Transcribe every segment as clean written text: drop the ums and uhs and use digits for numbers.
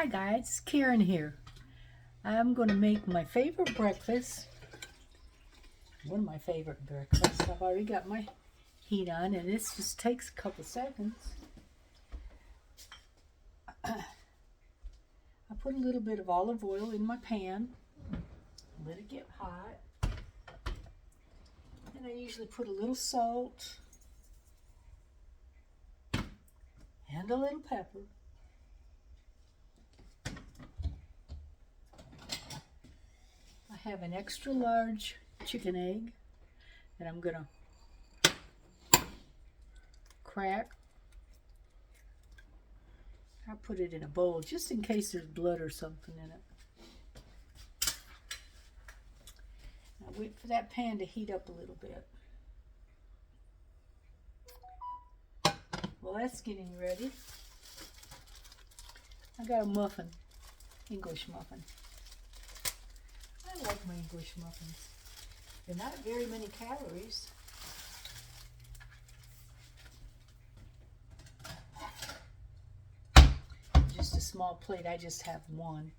Hi guys, Karen here. I'm going to make my favorite breakfast. One of my favorite breakfasts. I've already got my heat on and this just takes a couple seconds. I put a little bit of olive oil in my pan. Let it get hot. And I usually put a little salt and a little pepper. I have an extra large chicken egg that I'm going to crack. I put it in a bowl just in case there's blood or something in it. I wait for that pan to heat up a little bit. Well, that's getting ready. I got a muffin, English muffin. I like my English muffins. They're not very many calories. Just a small plate. I just have one.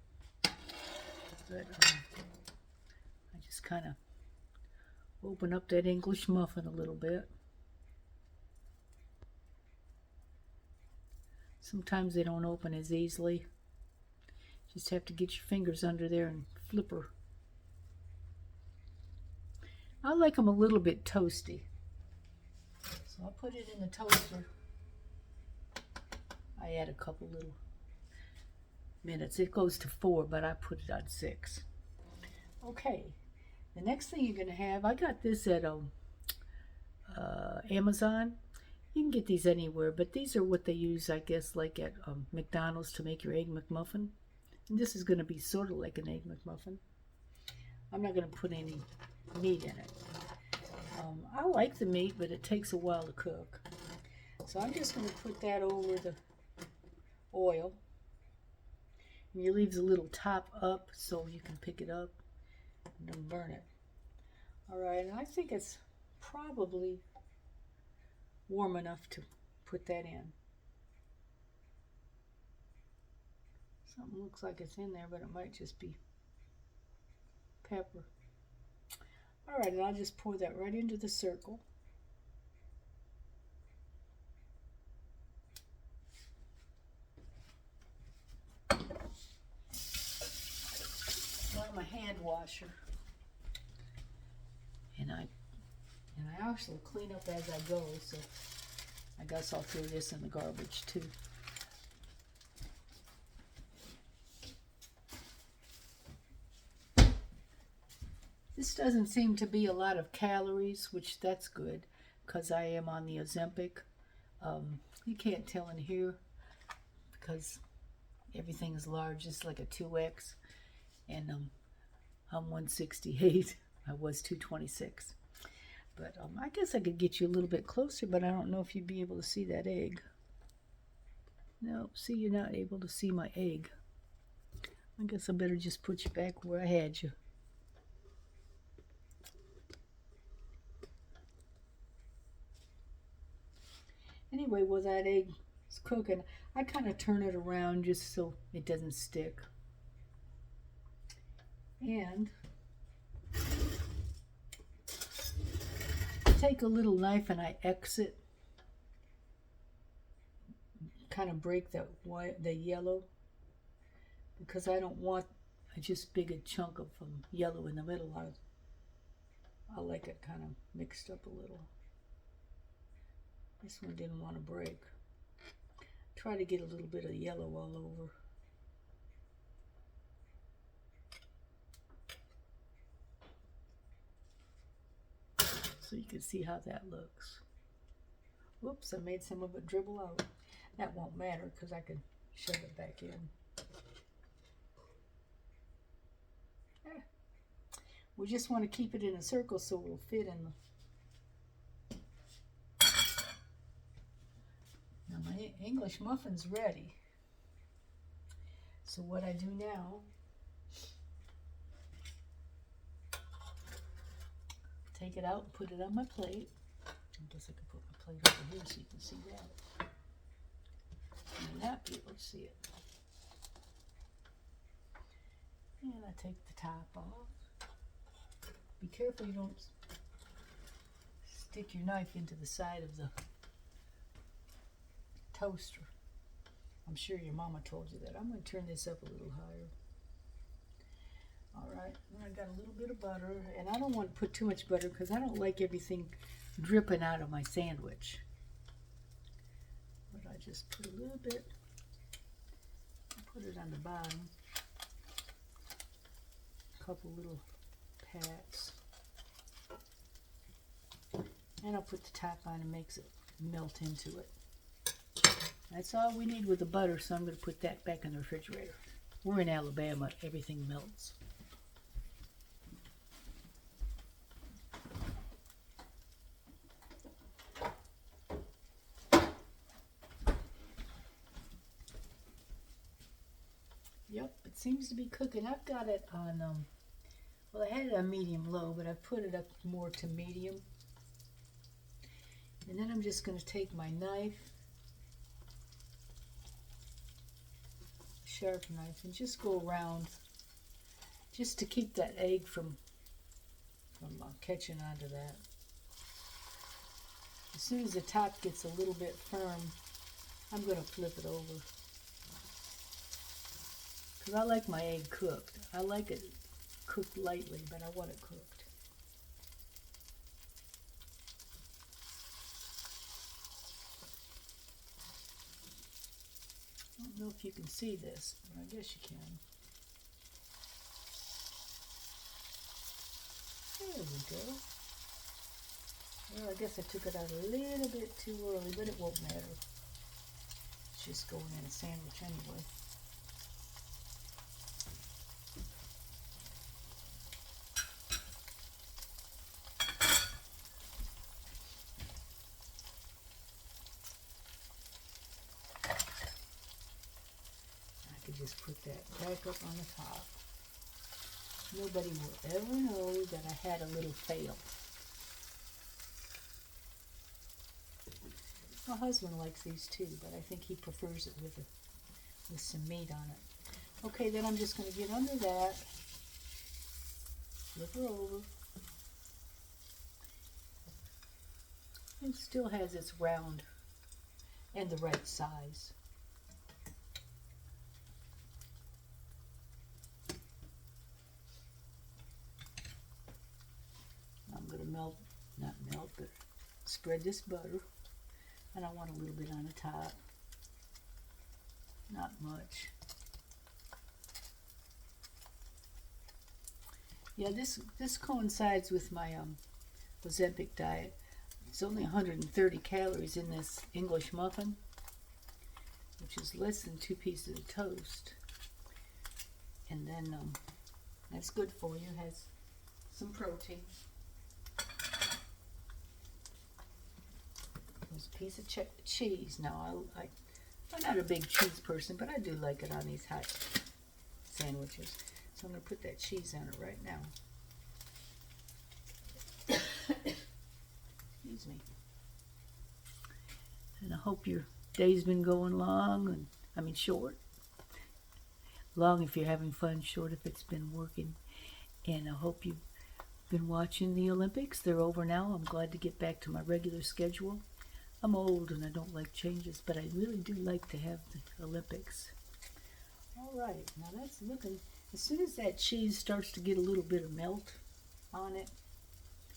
But I just kind of open up that English muffin a little bit. Sometimes they don't open as easily. Just have to get your fingers under there and flip her. I like them a little bit toasty. So I'll put it in the toaster. I add a couple little minutes. It goes to 4, but I put it on 6. Okay, the next thing you're going to have, I got this at Amazon. You can get these anywhere, but these are what they use, I guess, like at McDonald's to make your Egg McMuffin. And this is going to be sort of like an Egg McMuffin. I'm not going to put any meat in it. I like the meat, but it takes a while to cook. So I'm just going to put that over the oil. And you leave the little top up so you can pick it up and don't burn it. Alright, and I think it's probably warm enough to put that in. Something looks like it's in there, but it might just be pepper. Alright, and I'll just pour that right into the circle. Got my hand washer. And I actually clean up as I go, so I guess I'll throw this in the garbage too. This doesn't seem to be a lot of calories, which that's good, because I am on the Ozempic. You can't tell in here because everything is large. It's like a 2X, and I'm 168. I was 226. But I guess I could get you a little bit closer, but I don't know if you'd be able to see that egg. No, see, you're not able to see my egg. I guess I better just put you back where I had you. Anyway, while that egg is cooking, I kind of turn it around just so it doesn't stick. And take a little knife and I exit, kind of break the yellow, because I don't want just big a chunk of yellow in the middle. I like it kind of mixed up a little. This one didn't want to break. Try to get a little bit of yellow all over. So you can see how that looks. Whoops, I made some of it dribble out. That won't matter because I can shove it back in. We just want to keep it in a circle so it'll fit in the... Now my English muffin's ready. So what I do now, take it out and put it on my plate. I guess I could put my plate over here so you can see that. You may not be able to see it. take the top off. Be careful you don't stick your knife into the side of the toaster. I'm sure your mama told you that. I'm going to turn this up a little higher. Alright, I got a little bit of butter, and I don't want to put too much butter because I don't like everything dripping out of my sandwich. But I just put a little bit, put it on the bottom, a couple little pats, and I'll put the top on and makes it melt into it. That's all we need with the butter, so I'm going to put that back in the refrigerator. We're in Alabama, everything melts. Yep, it seems to be cooking. I've got it on, well, I had it on medium low, but I put it up more to medium. And then I'm just going to take my knife, sharp knife, and just go around, just to keep that egg from catching onto that. As soon as the top gets a little bit firm, I'm going to flip it over. Because I like my egg cooked. I like it cooked lightly, but I want it cooked. I don't know if you can see this, but I guess you can. There we go. Well, I guess I took it out a little bit too early, but it won't matter. It's just going in a sandwich anyway. Just put that back up on the top. Nobody will ever know that I had a little fail. My husband likes these too, but I think he prefers it with some meat on it. Okay, then I'm just going to get under that, flip her over. It still has its round and the right size. Not melt, but spread this butter, and I want a little bit on the top, not much. Yeah, this coincides with my Ozempic diet. It's only 130 calories in this English muffin, which is less than 2 pieces of toast, and then that's good for you. Has some protein. There's a piece of cheese. Now, I'm not a big cheese person, but I do like it on these hot sandwiches. So I'm going to put that cheese on it right now. Excuse me. And I hope your day's been going long, short. Long if you're having fun, short if it's been working. And I hope you've been watching the Olympics. They're over now. I'm glad to get back to my regular schedule. I'm old and I don't like changes, but I really do like to have the Olympics. All right, now that's looking, as soon as that cheese starts to get a little bit of melt on it,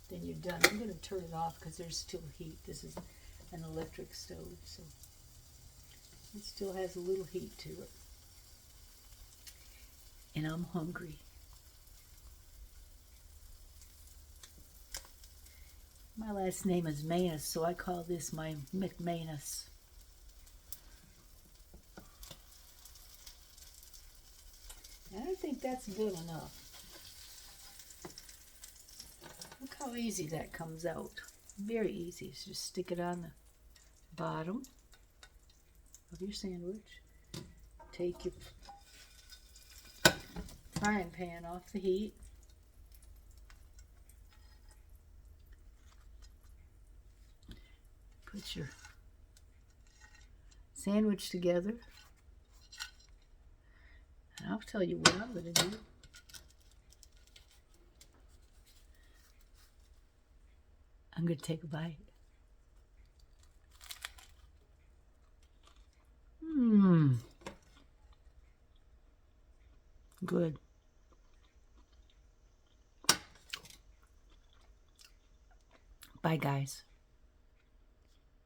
then you're done. I'm going to turn it off because there's still heat. This is an electric stove, so it still has a little heat to it. And I'm hungry. My last name is McMAINOUS, so I call this my McMAINOUS. And I think that's good enough. Look how easy that comes out. Very easy. So just stick it on the bottom of your sandwich. Take your frying pan off the heat. Put your sandwich together. And I'll tell you what I'm going to do. I'm going to take a bite. Mmm. Good. Bye, guys.